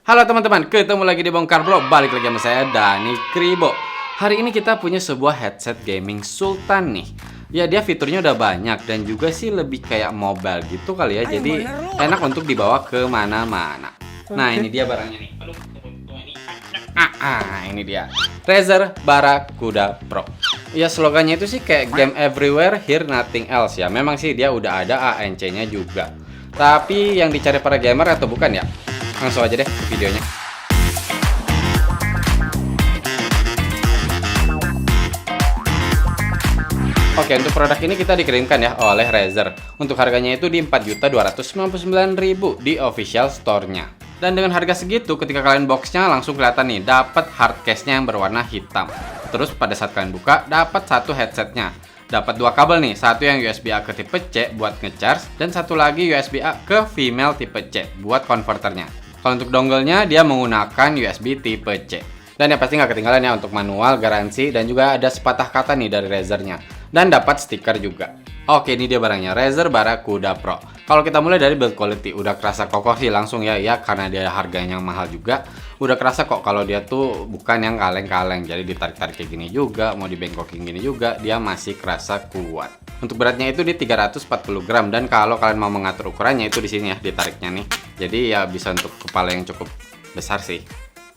Halo teman-teman, ketemu lagi di Bongkar Bro. Balik lagi sama saya, Dani Kribo. Hari ini kita punya sebuah headset gaming Sultan nih. Ya, dia fiturnya udah banyak dan juga sih lebih kayak mobile gitu kali ya. Jadi enak untuk dibawa ke mana-mana. Nah, ini dia barangnya nih. Aduh, ini dia. Razer Barracuda Pro. Ya, slogannya itu sih kayak game everywhere, here nothing else ya. Memang sih dia udah ada ANC-nya juga. Tapi yang dicari para gamer atau bukan ya? Langsung aja deh videonya. Oke, untuk produk ini kita dikirimkan ya oleh Razer. Untuk harganya itu di 4.299.000 di official store-nya. Dan dengan harga segitu, ketika kalian boxnya langsung kelihatan nih, dapat hard case-nya yang berwarna hitam. Terus pada saat kalian buka, dapat satu headsetnya. Dapat dua kabel nih, satu yang USB-A ke tipe C buat ngecharge, dan satu lagi USB-A ke female tipe C buat konverternya. Kalau untuk dongle-nya, dia menggunakan USB tipe C. Dan yang pasti nggak ketinggalan ya untuk manual, garansi, dan juga ada sepatah kata nih dari Razer-nya. Dan dapat stiker juga. Oke, ini dia barangnya, Razer Barracuda Pro. Kalau kita mulai dari build quality, udah kerasa kokoh sih langsung ya, karena dia harganya yang mahal juga. Udah kerasa kok kalau dia tuh bukan yang kaleng-kaleng, jadi ditarik-tarik kayak gini juga, mau dibengkokin gini juga, dia masih kerasa kuat. Untuk beratnya itu di 340 gram, dan kalau kalian mau mengatur ukurannya itu di sini ya, ditariknya nih. Jadi ya bisa untuk kepala yang cukup besar sih.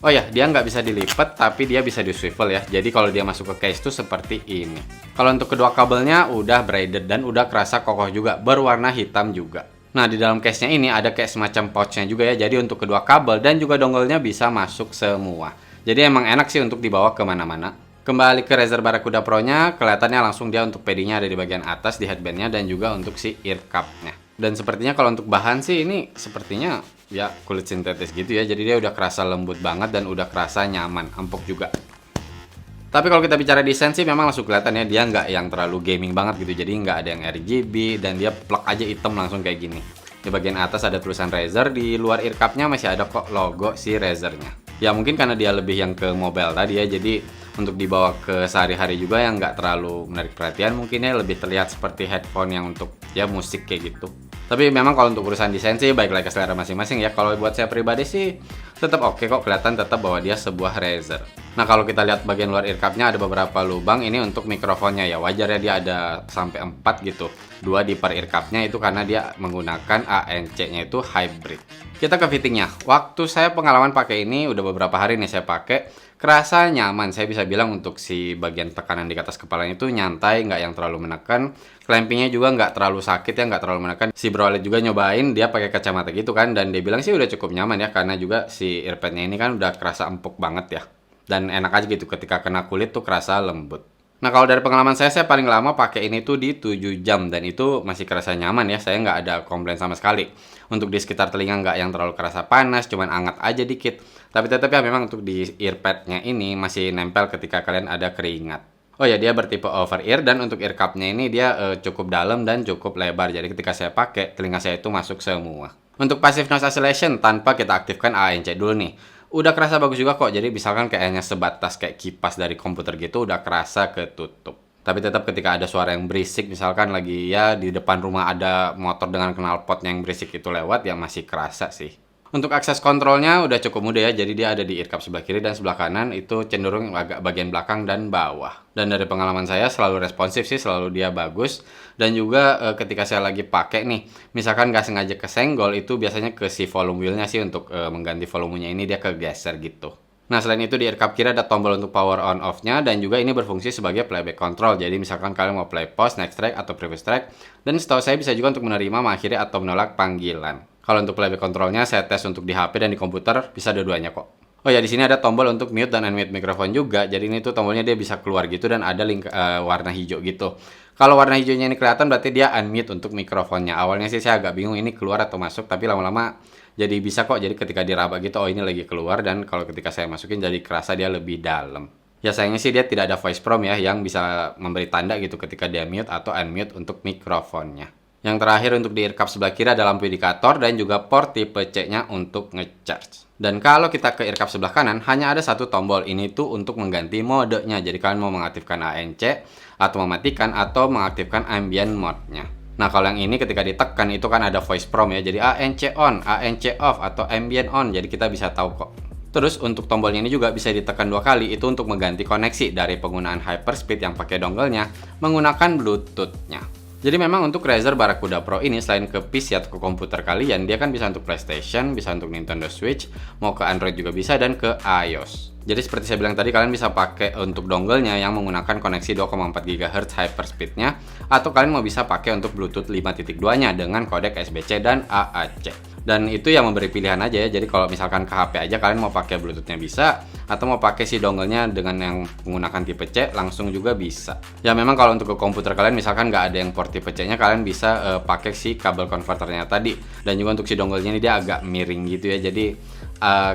Oh ya, dia nggak bisa dilipat, tapi dia bisa di swivel ya. Jadi kalau dia masuk ke case tuh seperti ini. Kalau untuk kedua kabelnya udah braided dan udah kerasa kokoh juga, berwarna hitam juga. Nah, di dalam case-nya ini ada kayak semacam pouch-nya juga ya. Jadi untuk kedua kabel dan juga dongle-nya bisa masuk semua. Jadi emang enak sih untuk dibawa kemana-mana. Kembali ke Razer Barracuda Pro-nya, kelihatannya langsung dia untuk PD-nya ada di bagian atas di headband-nya dan juga untuk si ear cup-nya. Dan sepertinya kalau untuk bahan sih ini sepertinya ya kulit sintetis gitu ya. Jadi dia udah kerasa lembut banget dan udah kerasa nyaman, empuk juga. Tapi kalau kita bicara desain sih memang langsung kelihatan ya, dia nggak yang terlalu gaming banget gitu. Jadi nggak ada yang RGB dan dia plug aja hitam langsung kayak gini. Di bagian atas ada tulisan Razer, di luar ear cup-nya masih ada kok logo si Razer-nya. Ya mungkin karena dia lebih yang ke mobile tadi ya, jadi untuk dibawa ke sehari-hari juga yang nggak terlalu menarik perhatian, mungkinnya lebih terlihat seperti headphone yang untuk ya musik kayak gitu. Tapi memang kalau untuk urusan desain sih baik lagi ke selera masing-masing ya. Kalau buat saya pribadi sih tetap oke kok, kelihatan tetap bahwa dia sebuah Razer. Nah, kalau kita lihat bagian luar ear cup-nya ada beberapa lubang, ini untuk mikrofonnya ya. Wajar ya dia ada sampai 4 gitu. 2 di per ear cup-nya itu karena dia menggunakan ANC-nya itu hybrid. Kita ke fittingnya. Waktu saya pengalaman pakai ini udah beberapa hari nih saya pakai, kerasa nyaman. Saya bisa bilang untuk si bagian tekanan di atas kepalanya itu nyantai, nggak yang terlalu menekan. Clampingnya juga nggak terlalu sakit ya, nggak terlalu menekan. Si Bro Alet juga nyobain, dia pakai kacamata gitu kan, dan dia bilang sih udah cukup nyaman ya, karena juga si earpadnya ini kan udah kerasa empuk banget ya. Dan enak aja gitu ketika kena kulit tuh kerasa lembut. Nah, kalau dari pengalaman saya paling lama pakai ini tuh di 7 jam dan itu masih kerasa nyaman ya. Saya nggak ada komplain sama sekali. Untuk di sekitar telinga nggak yang terlalu kerasa panas, cuman anget aja dikit. Tapi tetap ya memang untuk di earpadnya ini masih nempel ketika kalian ada keringat. Oh ya, dia bertipe over ear dan untuk ear cup-nya ini dia cukup dalam dan cukup lebar. Jadi ketika saya pakai, telinga saya itu masuk semua. Untuk passive noise cancellation tanpa kita aktifkan ANC dulu nih. Udah kerasa bagus juga kok. Jadi misalkan kayaknya sebatas kayak kipas dari komputer gitu udah kerasa ketutup. Tapi tetap ketika ada suara yang berisik, misalkan lagi ya di depan rumah ada motor dengan knalpot yang berisik itu lewat, ya masih kerasa sih. Untuk akses kontrolnya udah cukup mudah ya, jadi dia ada di ear cup sebelah kiri dan sebelah kanan itu cenderung agak bagian belakang dan bawah. Dan dari pengalaman saya selalu responsif sih, selalu dia bagus. Dan juga ketika saya lagi pakai nih, misalkan nggak sengaja kesenggol, itu biasanya ke si volume wheel-nya sih untuk mengganti volumenya ini dia kegeser gitu. Nah, selain itu di ear cup kiri ada tombol untuk power on off-nya dan juga ini berfungsi sebagai playback control. Jadi misalkan kalian mau play pause, next track, atau previous track. Dan setahu saya bisa juga untuk menerima, mengakhiri, atau menolak panggilan. Kalau untuk playback controlnya saya tes untuk di HP dan di komputer bisa dua-duanya kok. Oh ya, di sini ada tombol untuk mute dan unmute mikrofon juga. Jadi ini tuh tombolnya dia bisa keluar gitu dan ada link warna hijau gitu. Kalau warna hijaunya ini kelihatan berarti dia unmute untuk mikrofonnya. Awalnya sih saya agak bingung ini keluar atau masuk, tapi lama-lama jadi bisa kok. Jadi ketika diraba gitu, oh ini lagi keluar, dan kalau ketika saya masukin jadi kerasa dia lebih dalam. Ya sayangnya sih dia tidak ada voice prompt ya yang bisa memberi tanda gitu ketika dia mute atau unmute untuk mikrofonnya. Yang terakhir untuk di ear cup sebelah kiri ada lampu indikator dan juga port tipe C-nya untuk ngecharge. Dan kalau kita ke ear cup sebelah kanan hanya ada satu tombol, ini tuh untuk mengganti modenya. Jadi kalian mau mengaktifkan ANC atau mematikan atau mengaktifkan ambient mode-nya. Nah, kalau yang ini ketika ditekan itu kan ada voice prompt ya. Jadi ANC on, ANC off atau ambient on. Jadi kita bisa tahu kok. Terus untuk tombolnya ini juga bisa ditekan 2 kali, itu untuk mengganti koneksi dari penggunaan Hyperspeed yang pakai dongle-nya menggunakan Bluetooth-nya. Jadi memang untuk Razer Barracuda Pro ini selain ke PC atau ke komputer kalian, dia kan bisa untuk PlayStation, bisa untuk Nintendo Switch, mau ke Android juga bisa, dan ke iOS. Jadi seperti saya bilang tadi, kalian bisa pakai untuk dongle-nya yang menggunakan koneksi 2,4 GHz Hyperspeed-nya, atau kalian mau bisa pakai untuk Bluetooth 5.2-nya dengan kodek SBC dan AAC. Dan itu yang memberi pilihan aja ya. Jadi kalau misalkan ke HP aja kalian mau pakai Bluetooth-nya bisa, atau mau pakai si dongle-nya dengan yang menggunakan tipe C langsung juga bisa. Ya memang kalau untuk ke komputer kalian misalkan nggak ada yang port tipe C-nya, kalian bisa pakai si kabel konverternya tadi. Dan juga untuk si dongle-nya ini dia agak miring gitu ya. Jadi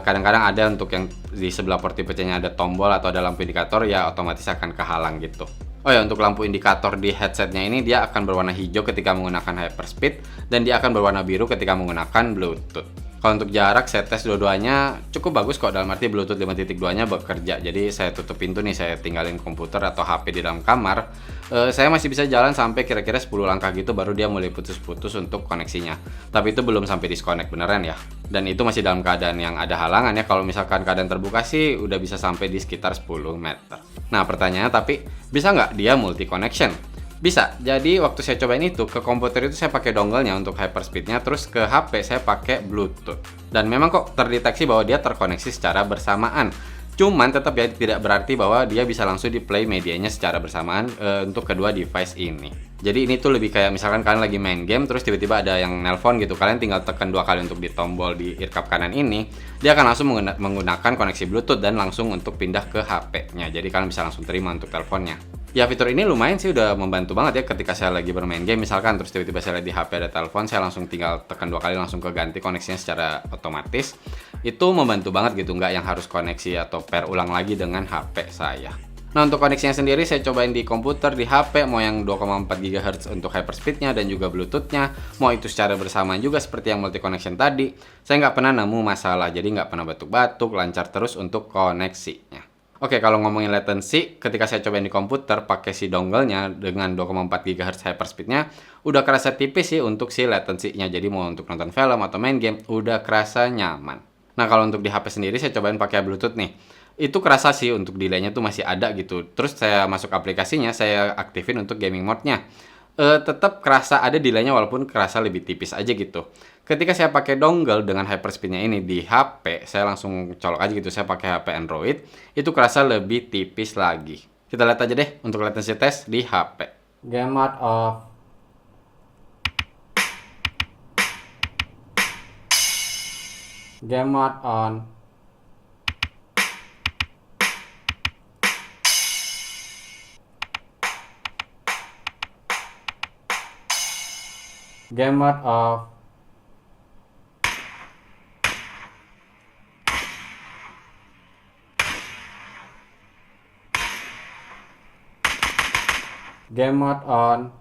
kadang-kadang ada untuk yang di sebelah port tipe C-nya ada tombol atau ada lampu indikator, ya otomatis akan kehalang gitu. Oh ya, untuk lampu indikator di headsetnya ini dia akan berwarna hijau ketika menggunakan Hyperspeed, dan dia akan berwarna biru ketika menggunakan Bluetooth. Kalau untuk jarak, saya tes dua-duanya cukup bagus kok, dalam arti Bluetooth 5.2-nya bekerja. Jadi saya tutup pintu nih, saya tinggalin komputer atau HP di dalam kamar, saya masih bisa jalan sampai kira-kira 10 langkah gitu, baru dia mulai putus-putus untuk koneksinya. Tapi itu belum sampai disconnect beneran ya. Dan itu masih dalam keadaan yang ada halangan ya. Kalau misalkan keadaan terbuka sih udah bisa sampai di sekitar 10 meter. Nah pertanyaannya, tapi bisa nggak dia multi connection? Bisa. Jadi waktu saya cobain itu ke komputer itu saya pakai dongle-nya untuk Hyperspeed-nya, terus ke HP saya pakai Bluetooth. Dan memang kok terdeteksi bahwa dia terkoneksi secara bersamaan. Cuman tetap ya tidak berarti bahwa dia bisa langsung di play medianya secara bersamaan untuk kedua device ini. Jadi ini tuh lebih kayak misalkan kalian lagi main game terus tiba-tiba ada yang nelpon gitu, kalian tinggal tekan 2 kali untuk di tombol di ear cup kanan ini, dia akan langsung menggunakan koneksi Bluetooth dan langsung untuk pindah ke HP-nya. Jadi kalian bisa langsung terima untuk teleponnya. Ya fitur ini lumayan sih, udah membantu banget ya ketika saya lagi bermain game misalkan, terus tiba-tiba saya lihat di HP ada telepon, saya langsung tinggal tekan 2 kali langsung keganti koneksinya secara otomatis. Itu membantu banget gitu, nggak yang harus koneksi atau pair ulang lagi dengan HP saya. Nah untuk koneksinya sendiri saya cobain di komputer, di HP, mau yang 2,4 GHz untuk Hyperspeed-nya dan juga Bluetooth-nya, mau itu secara bersamaan juga seperti yang multi connection tadi, saya nggak pernah nemu masalah, jadi nggak pernah batuk-batuk, lancar terus untuk koneksinya. Oke, kalau ngomongin latency, ketika saya cobain di komputer pakai si dongle-nya dengan 2,4 GHz Hyperspeed-nya, udah kerasa tipis sih untuk si latency-nya. Jadi mau untuk nonton film atau main game, udah kerasa nyaman. Nah, kalau untuk di HP sendiri saya cobain pakai Bluetooth nih. Itu kerasa sih untuk delay-nya tuh masih ada gitu. Terus saya masuk aplikasinya, saya aktifin untuk gaming mode-nya. Tetap kerasa ada delay-nya walaupun kerasa lebih tipis aja gitu. Ketika saya pakai dongle dengan Hyperspeed-nya ini di HP, saya langsung colok aja gitu, saya pakai HP Android, itu kerasa lebih tipis lagi. Kita lihat aja deh untuk latency test di HP. Game mode off. Game mode on. Game mode off. Game mode on.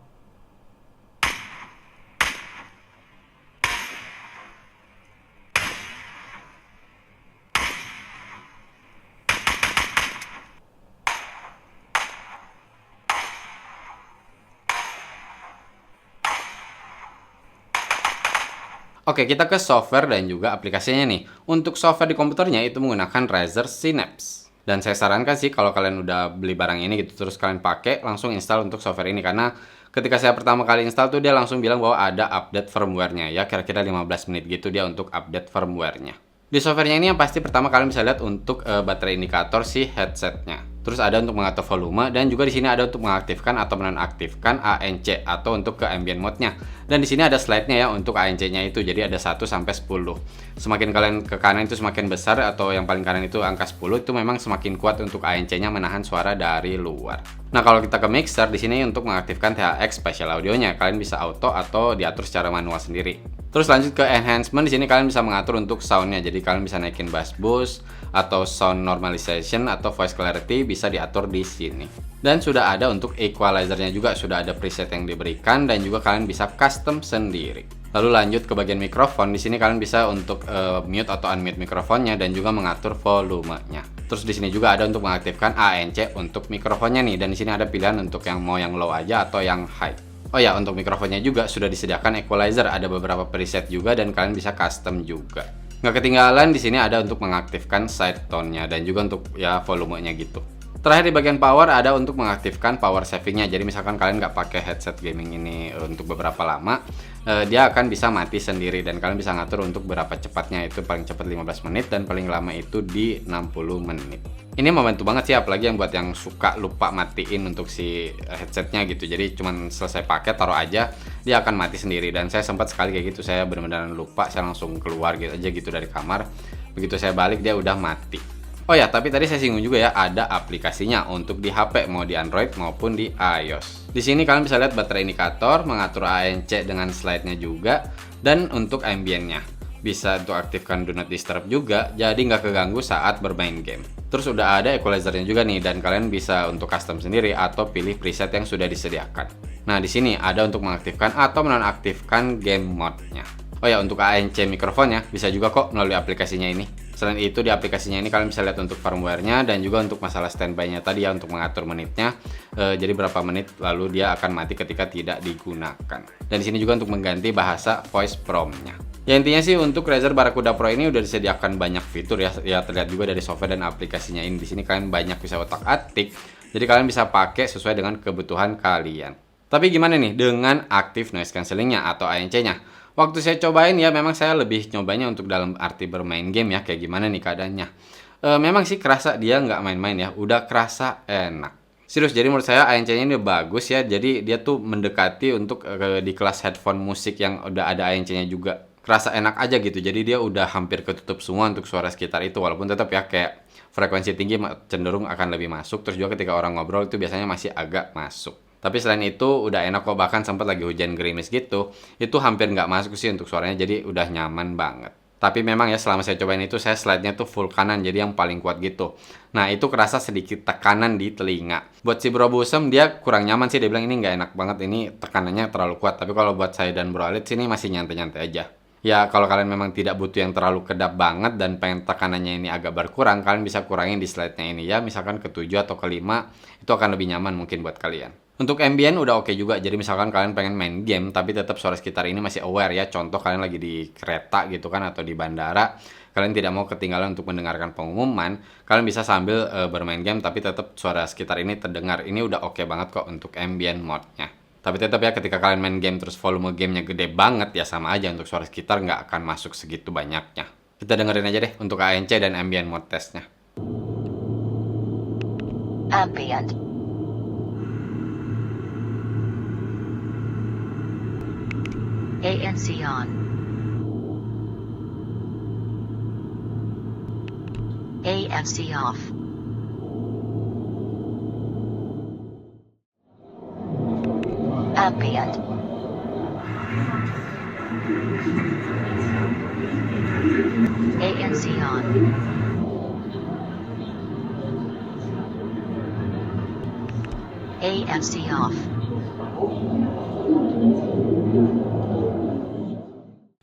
Oke, kita ke software dan juga aplikasinya nih. Untuk software di komputernya itu menggunakan Razer Synapse. Dan saya sarankan sih kalau kalian udah beli barang ini gitu terus kalian pakai, langsung install untuk software ini, karena ketika saya pertama kali install tuh dia langsung bilang bahwa ada update firmware-nya ya, kira-kira 15 menit gitu dia untuk update firmware-nya. Di software-nya ini yang pasti pertama kalian bisa lihat untuk baterai indikator si headset-nya. Terus ada untuk mengatur volume, dan juga di sini ada untuk mengaktifkan atau menonaktifkan ANC atau untuk ke ambient mode-nya. Dan di sini ada slide-nya ya untuk ANC-nya itu. Jadi ada 1 sampai 10. Semakin kalian ke kanan itu semakin besar, atau yang paling kanan itu angka 10, itu memang semakin kuat untuk ANC-nya menahan suara dari luar. Nah, kalau kita ke mixer di sini untuk mengaktifkan THX spatial audio-nya, kalian bisa auto atau diatur secara manual sendiri. Terus lanjut ke enhancement, di sini kalian bisa mengatur untuk sound-nya. Jadi kalian bisa naikin bass boost atau sound normalization atau voice clarity bisa diatur di sini. Dan sudah ada untuk equalizer-nya juga, sudah ada preset yang diberikan dan juga kalian bisa custom sendiri. Lalu lanjut ke bagian mikrofon, di sini kalian bisa untuk mute atau unmute mikrofonnya dan juga mengatur volumenya. Terus di sini juga ada untuk mengaktifkan ANC untuk mikrofonnya nih, dan di sini ada pilihan untuk yang mau yang low aja atau yang high. Oh ya, untuk mikrofonnya juga sudah disediakan equalizer, ada beberapa preset juga dan kalian bisa custom juga. Nggak ketinggalan di sini ada untuk mengaktifkan side tone-nya dan juga untuk ya volumenya gitu. Terakhir di bagian power ada untuk mengaktifkan power savingnya. Jadi misalkan kalian nggak pakai headset gaming ini untuk beberapa lama, dia akan bisa mati sendiri dan kalian bisa ngatur untuk berapa cepatnya, itu paling cepat 15 menit dan paling lama itu di 60 menit. Ini membantu banget sih, apalagi yang buat yang suka lupa matiin untuk si headsetnya gitu. Jadi cuman selesai pakai taruh aja, dia akan mati sendiri. Dan saya sempat sekali kayak gitu, saya benar-benar lupa, saya langsung keluar gitu aja gitu dari kamar. Begitu saya balik dia udah mati. Oh ya, tapi tadi saya singgung juga ya, ada aplikasinya untuk di HP, mau di Android maupun di iOS. Di sini kalian bisa lihat baterai indikator, mengatur ANC dengan slide-nya juga, dan untuk ambience-nya. Bisa untuk aktifkan Do Not Disturb juga, jadi nggak keganggu saat bermain game. Terus udah ada equalizer-nya juga nih, dan kalian bisa untuk custom sendiri atau pilih preset yang sudah disediakan. Nah, di sini ada untuk mengaktifkan atau menonaktifkan game mode-nya. Oh ya, untuk ANC mikrofonnya bisa juga kok melalui aplikasinya ini. Selain itu di aplikasinya ini kalian bisa lihat untuk firmware-nya dan juga untuk masalah standby-nya tadi ya, untuk mengatur menitnya. Jadi berapa menit lalu dia akan mati ketika tidak digunakan. Dan di sini juga untuk mengganti bahasa voice prompt-nya. Ya intinya sih untuk Razer Barracuda Pro ini udah disediakan banyak fitur ya. Ya terlihat juga dari software dan aplikasinya ini. Di sini kalian banyak bisa otak-atik. Jadi kalian bisa pakai sesuai dengan kebutuhan kalian. Tapi gimana nih dengan active noise cancelling-nya atau ANC-nya? Waktu saya cobain ya memang saya lebih nyobanya untuk dalam arti bermain game ya, kayak gimana nih keadaannya. Memang sih kerasa dia nggak main-main ya, udah kerasa enak. Serius, jadi menurut saya ANC-nya ini bagus ya, jadi dia tuh mendekati untuk di kelas headphone musik yang udah ada ANC-nya juga. Kerasa enak aja gitu, jadi dia udah hampir ketutup semua untuk suara sekitar itu, walaupun tetap ya kayak frekuensi tinggi cenderung akan lebih masuk, terus juga ketika orang ngobrol itu biasanya masih agak masuk. Tapi selain itu udah enak kok, bahkan sempat lagi hujan gerimis gitu, itu hampir nggak masuk sih untuk suaranya, jadi udah nyaman banget. Tapi memang ya selama saya cobain itu saya slide-nya tuh full kanan, jadi yang paling kuat gitu. Nah itu kerasa sedikit tekanan di telinga. Buat si Bro Busem dia kurang nyaman sih, dia bilang ini nggak enak banget, ini tekanannya terlalu kuat. Tapi kalau buat saya dan Bro Alit sini masih nyantai-nyantai aja. Ya kalau kalian memang tidak butuh yang terlalu kedap banget dan pengen tekanannya ini agak berkurang, kalian bisa kurangin di slide-nya ini ya, misalkan ke 7 atau ke 5, itu akan lebih nyaman mungkin buat kalian. Untuk ambient udah oke juga, jadi misalkan kalian pengen main game tapi tetap suara sekitar ini masih aware ya, contoh kalian lagi di kereta gitu kan atau di bandara, kalian tidak mau ketinggalan untuk mendengarkan pengumuman, kalian bisa sambil bermain game tapi tetap suara sekitar ini terdengar. Ini udah oke banget kok untuk ambient mode-nya. Tapi tetap ya ketika kalian main game terus volume gamenya gede banget ya sama aja, untuk suara sekitar nggak akan masuk segitu banyaknya. Kita dengerin aja deh untuk ANC dan ambient mode testnya. Ambient. ANC on. AFC off. Ambient. ANC on. AFC off.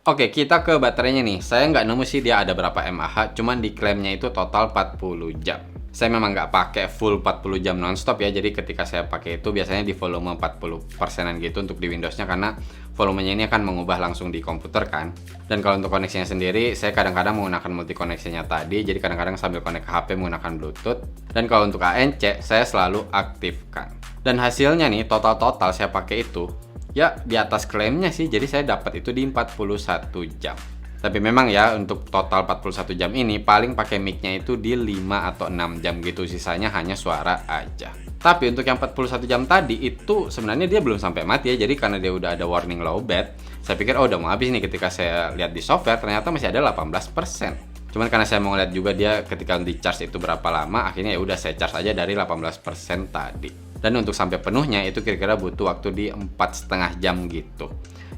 Oke, kita ke baterainya nih. Saya nggak nemu sih dia ada berapa mAh, cuman di klaimnya itu total 40 jam. Saya memang nggak pakai full 40 jam nonstop ya, jadi ketika saya pakai itu biasanya di volume 40%an gitu untuk di Windowsnya, karena volumenya ini akan mengubah langsung di komputer kan. Dan kalau untuk koneksinya sendiri, saya kadang-kadang menggunakan multi koneksinya tadi, jadi kadang-kadang sambil connect ke HP menggunakan Bluetooth. Dan kalau untuk ANC, saya selalu aktifkan. Dan hasilnya nih, total saya pakai itu ya di atas klaimnya sih, jadi saya dapat itu di 41 jam. Tapi memang ya untuk total 41 jam ini paling pakai mic-nya itu di 5 atau 6 jam gitu, sisanya hanya suara aja. Tapi untuk yang 41 jam tadi itu sebenarnya dia belum sampai mati ya, jadi karena dia udah ada warning low bat, saya pikir oh udah mau habis nih, ketika saya lihat di software ternyata masih ada 18%. Cuman karena saya mau lihat juga dia ketika di charge itu berapa lama, akhirnya ya udah saya charge aja dari 18% tadi. Dan untuk sampai penuhnya itu kira-kira butuh waktu di 4,5 jam gitu.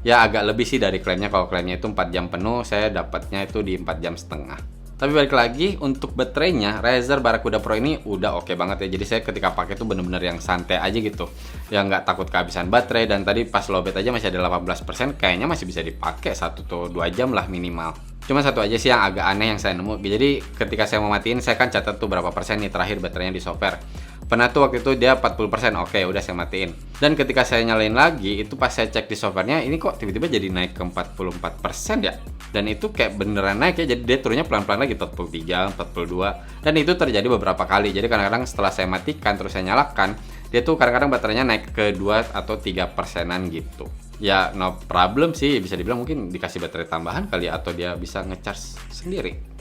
Ya agak lebih sih dari klaimnya, kalau klaimnya itu 4 jam penuh, saya dapatnya itu di 4,5 jam. Tapi balik lagi untuk baterainya, Razer Barracuda Pro ini udah oke banget ya. Jadi saya ketika pakai itu bener-bener yang santai aja gitu. Ya nggak takut kehabisan baterai, dan tadi pas lowbat aja masih ada 18%, kayaknya masih bisa dipakai 1 atau 2 jam lah minimal. Cuma satu aja sih yang agak aneh yang saya nemu. Jadi ketika saya mau matiin, saya kan catat tuh berapa persen nih terakhir baterainya di software. Pernah tuh waktu itu dia 40%, oke udah saya matiin. Dan ketika saya nyalain lagi, itu pas saya cek di softwarenya, ini kok tiba-tiba jadi naik ke 44% ya. Dan itu kayak beneran naik ya, jadi dia turunnya pelan-pelan lagi, 43, 42. Dan itu terjadi beberapa kali, jadi kadang-kadang setelah saya matikan, terus saya nyalakan, dia tuh kadang-kadang baterainya naik ke 2 atau 3%-an gitu. Ya no problem sih, bisa dibilang mungkin dikasih baterai tambahan kali ya, atau dia bisa ngecharge sendiri.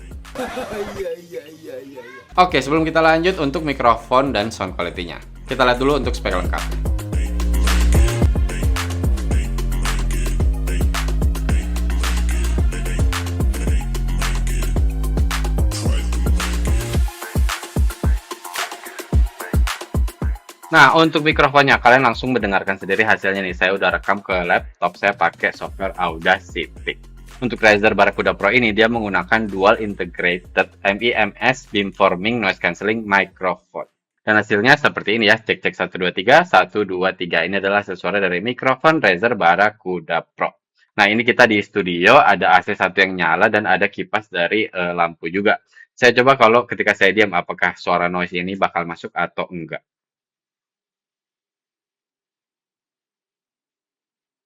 Oke, sebelum kita lanjut untuk mikrofon dan sound quality-nya, kita lihat dulu untuk spek lengkap. Nah, untuk mikrofonnya, kalian langsung mendengarkan sendiri hasilnya nih. Saya udah rekam ke laptop, saya pakai software Audacity. Untuk Razer Barracuda Pro ini, dia menggunakan Dual Integrated MEMS Beamforming Noise Cancelling Microphone. Dan hasilnya seperti ini ya, cek-cek 123, 123. Ini adalah hasil suara dari mikrofon Razer Barracuda Pro. Nah, ini kita di studio, ada AC1 yang nyala, dan ada kipas dari lampu juga. Saya coba kalau ketika saya diam, apakah suara noise ini bakal masuk atau enggak.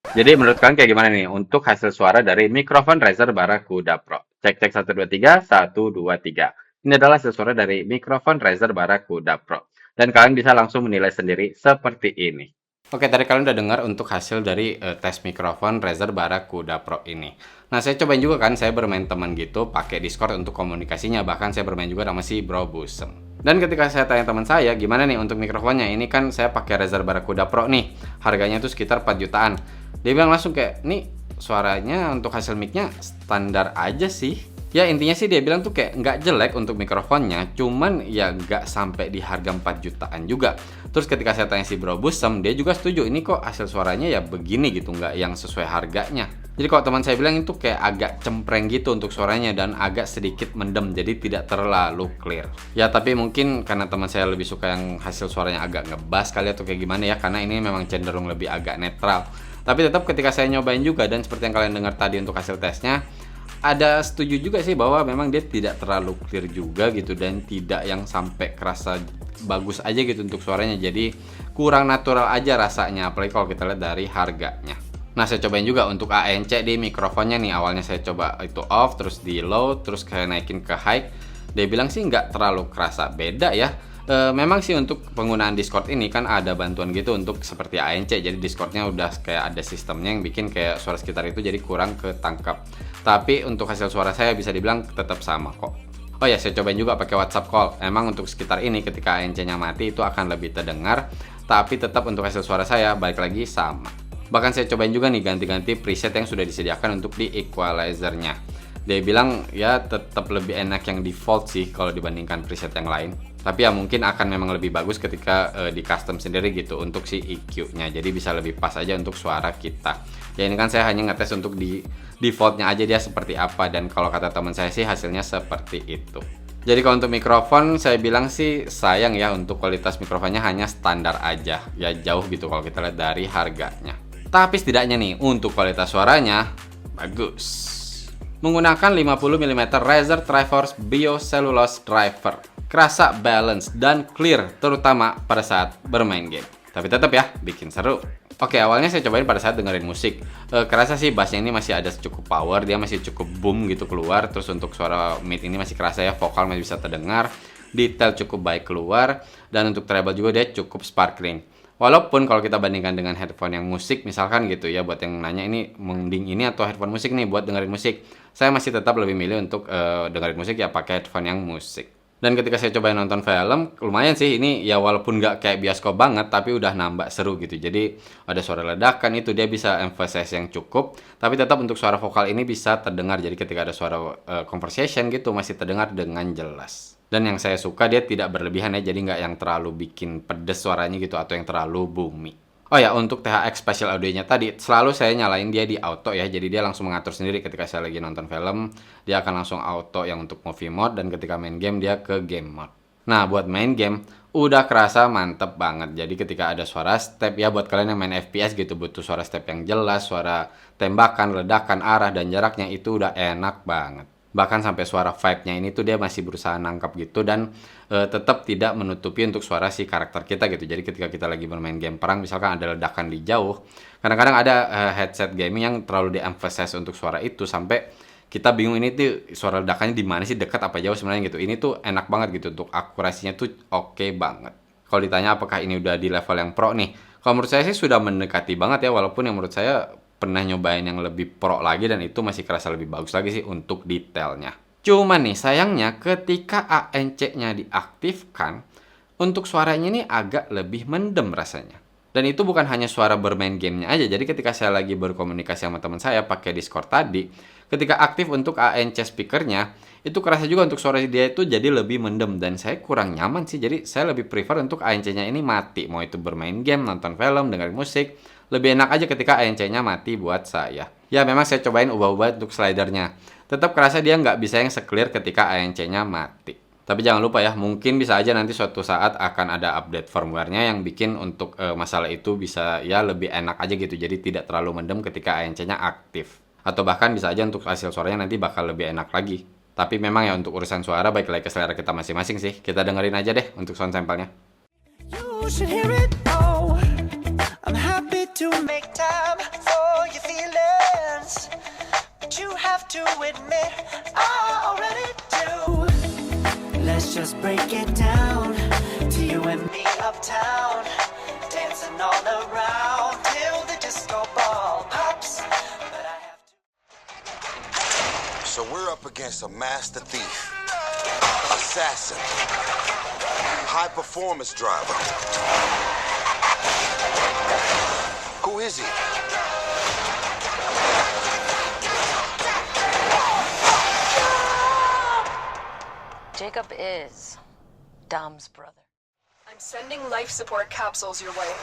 Jadi menurut kalian kayak gimana nih untuk hasil suara dari mikrofon Razer Barracuda Pro? Cek-cek 123, 123. Ini adalah hasil suara dari mikrofon Razer Barracuda Pro. Dan kalian bisa langsung menilai sendiri seperti ini. Oke, tadi kalian udah dengar untuk hasil dari tes mikrofon Razer Barracuda Pro ini. Nah, saya cobain juga kan, saya bermain teman gitu, pakai Discord untuk komunikasinya. Bahkan saya bermain juga sama si Bro Busem. Dan ketika saya tanya teman saya, gimana nih untuk mikrofonnya? Ini kan saya pakai Razer Barracuda Pro nih. Harganya tuh sekitar 4 jutaan. Dia bilang langsung kayak, nih suaranya untuk hasil mic-nya standar aja sih. Ya intinya sih dia bilang tuh kayak nggak jelek untuk mikrofonnya, cuman ya nggak sampai di harga 4 jutaan juga. Terus ketika saya tanya si Bro Busem, dia juga setuju, ini kok hasil suaranya ya begini gitu, nggak yang sesuai harganya. Jadi kalau teman saya bilang itu kayak agak cempreng gitu untuk suaranya dan agak sedikit mendem, jadi tidak terlalu clear. Ya tapi mungkin karena teman saya lebih suka yang hasil suaranya agak ngebas kali atau kayak gimana ya, karena ini memang cenderung lebih agak netral. Tapi tetap ketika saya nyobain juga dan seperti yang kalian dengar tadi untuk hasil tesnya, ada setuju juga sih bahwa memang dia tidak terlalu clear juga gitu dan tidak yang sampai kerasa bagus aja gitu untuk suaranya, jadi kurang natural aja rasanya, apalagi kalau kita lihat dari harganya. Nah, saya cobain juga untuk ANC di mikrofonnya nih. Awalnya saya coba itu off, terus di low, terus kayak naikin ke high. Dia bilang sih nggak terlalu kerasa beda ya. Memang sih untuk penggunaan Discord ini kan ada bantuan gitu untuk seperti ANC. Jadi Discordnya udah kayak ada sistemnya yang bikin kayak suara sekitar itu jadi kurang ketangkap. Tapi untuk hasil suara saya bisa dibilang tetap sama kok. Oh ya, saya cobain juga pakai WhatsApp call. Emang untuk sekitar ini ketika ANC-nya mati itu akan lebih terdengar. Tapi tetap untuk hasil suara saya balik lagi sama. Bahkan saya cobain juga nih ganti-ganti preset yang sudah disediakan untuk di equalizer-nya. Dia bilang ya tetap lebih enak yang default sih kalau dibandingkan preset yang lain. Tapi ya mungkin akan memang lebih bagus ketika di custom sendiri gitu untuk si EQ-nya. Jadi bisa lebih pas aja untuk suara kita. Ya ini kan saya hanya ngetes untuk di defaultnya aja dia seperti apa. Dan kalau kata teman saya sih hasilnya seperti itu. Jadi kalau untuk mikrofon saya bilang sih sayang ya untuk kualitas mikrofonnya hanya standar aja. Ya jauh gitu kalau kita lihat dari harganya. Tapi setidaknya nih untuk kualitas suaranya bagus. Menggunakan 50 mm Razer Triforce Biocellulose Driver. Kerasa balance dan clear terutama pada saat bermain game. Tapi tetap ya bikin seru. Oke, awalnya saya cobain pada saat dengerin musik. Kerasa sih bassnya ini masih ada cukup power, dia masih cukup boom gitu keluar. Terus untuk suara mid ini masih kerasa ya, vokal masih bisa terdengar. Detail cukup baik keluar. Dan untuk treble juga dia cukup sparkling. Walaupun kalau kita bandingkan dengan headphone yang musik misalkan gitu ya, buat yang nanya ini mending ini atau headphone musik nih buat dengerin musik, saya masih tetap lebih milih untuk dengerin musik ya pakai headphone yang musik. Dan ketika saya cobain nonton film, lumayan sih ini ya walaupun nggak kayak bioskop banget, tapi udah nambah seru gitu. Jadi ada suara ledakan itu dia bisa emphasize yang cukup, tapi tetap untuk suara vokal ini bisa terdengar. Jadi ketika ada suara conversation gitu masih terdengar dengan jelas. Dan yang saya suka dia tidak berlebihan ya, jadi nggak yang terlalu bikin pedes suaranya gitu atau yang terlalu boomy. Oh ya, untuk THX Spatial Audio-nya tadi, selalu saya nyalain dia di auto ya. Jadi dia langsung mengatur sendiri ketika saya lagi nonton film. Dia akan langsung auto yang untuk movie mode. Dan ketika main game, dia ke game mode. Nah, buat main game, udah kerasa mantep banget. Jadi ketika ada suara step ya, buat kalian yang main FPS gitu, butuh suara step yang jelas, suara tembakan, ledakan, arah, dan jaraknya itu udah enak banget. Bahkan sampai suara vibe-nya ini tuh dia masih berusaha nangkap gitu, dan tetap tidak menutupi untuk suara si karakter kita gitu. Jadi ketika kita lagi bermain game perang, misalkan ada ledakan di jauh, kadang-kadang ada headset gaming yang terlalu di-emphasize untuk suara itu sampai kita bingung ini tuh suara ledakannya di mana sih, dekat apa jauh sebenarnya gitu. Ini tuh enak banget gitu, untuk akurasinya tuh oke banget. Kalau ditanya apakah ini udah di level yang pro nih, kalau menurut saya sih sudah mendekati banget ya, walaupun yang menurut saya pernah nyobain yang lebih pro lagi dan itu masih kerasa lebih bagus lagi sih untuk detailnya. Cuman nih sayangnya ketika ANC-nya diaktifkan, untuk suaranya ini agak lebih mendem rasanya. Dan itu bukan hanya suara bermain gamenya aja. Jadi ketika saya lagi berkomunikasi sama teman saya pakai Discord tadi, ketika aktif untuk ANC speakernya, itu kerasa juga untuk suara dia itu jadi lebih mendem. Dan saya kurang nyaman sih. Jadi saya lebih prefer untuk ANC-nya ini mati. Mau itu bermain game, nonton film, dengerin musik. Lebih enak aja ketika ANC-nya mati buat saya. Ya memang saya cobain ubah-ubah untuk slidernya. Tetap kerasa dia nggak bisa yang se-clear ketika ANC-nya mati. Tapi jangan lupa ya, mungkin bisa aja nanti suatu saat akan ada update firmware-nya yang bikin untuk masalah itu bisa ya lebih enak aja gitu. Jadi tidak terlalu mendem ketika ANC-nya aktif. Atau bahkan bisa aja untuk hasil suaranya nanti bakal lebih enak lagi. Tapi memang ya untuk urusan suara baik lagi ke selera kita masing-masing sih. Kita dengerin aja deh untuk sound sample-nya. You should hear it all. I'm happy to make time for your feelings, but you have to admit I already do. Let's just break it down to you and me uptown, dancing all around till the disco ball pops. But I have to. So we're up against a master thief, assassin, high performance driver. Who is he? Jacob is Dom's brother. I'm sending life support capsules your way.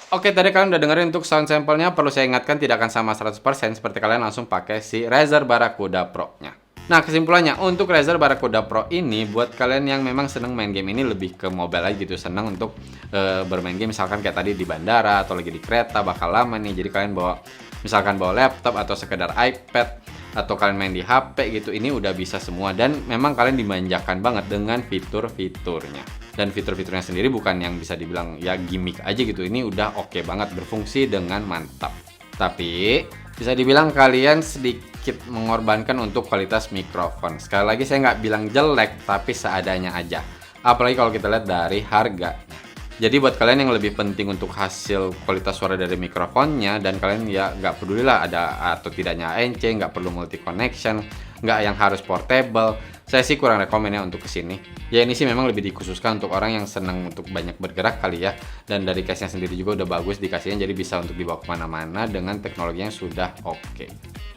Oke, tadi kalian udah dengerin untuk sound sample-nya. Perlu saya ingatkan tidak akan sama 100% seperti kalian langsung pakai si Razer Barracuda Pro-nya. Nah, kesimpulannya untuk Razer Barracuda Pro ini buat kalian yang memang seneng main game ini lebih ke mobile aja gitu, seneng untuk bermain game misalkan kayak tadi di bandara atau lagi di kereta bakal lama nih. Jadi kalian misalkan bawa laptop atau sekedar iPad atau kalian main di HP gitu, ini udah bisa semua dan memang kalian dimanjakan banget dengan fitur-fiturnya. Dan fitur-fiturnya sendiri bukan yang bisa dibilang ya gimmick aja gitu, ini udah oke banget, berfungsi dengan mantap. Tapi bisa dibilang kalian sedikit mengorbankan untuk kualitas mikrofon. Sekali lagi saya nggak bilang jelek, tapi seadanya aja. Apalagi kalau kita lihat dari harga. Jadi buat kalian yang lebih penting untuk hasil kualitas suara dari mikrofonnya, dan kalian ya nggak pedulilah ada atau tidaknya ANC, nggak perlu multi connection, nggak yang harus portable, saya sih kurang rekomen ya untuk kesini. Ya ini sih memang lebih dikhususkan untuk orang yang senang untuk banyak bergerak kali ya. Dan dari case-nya sendiri juga udah bagus dikasihnya, jadi bisa untuk dibawa kemana-mana dengan teknologi yang sudah oke.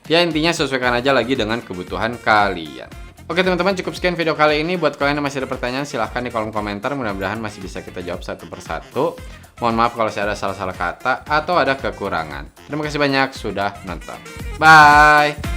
Ya intinya sesuaikan aja lagi dengan kebutuhan kalian. Oke teman-teman, cukup sekian video kali ini. Buat kalian yang masih ada pertanyaan silahkan di kolom komentar. Mudah-mudahan masih bisa kita jawab satu persatu. Mohon maaf kalau saya ada salah-salah kata atau ada kekurangan. Terima kasih banyak sudah nonton. Bye!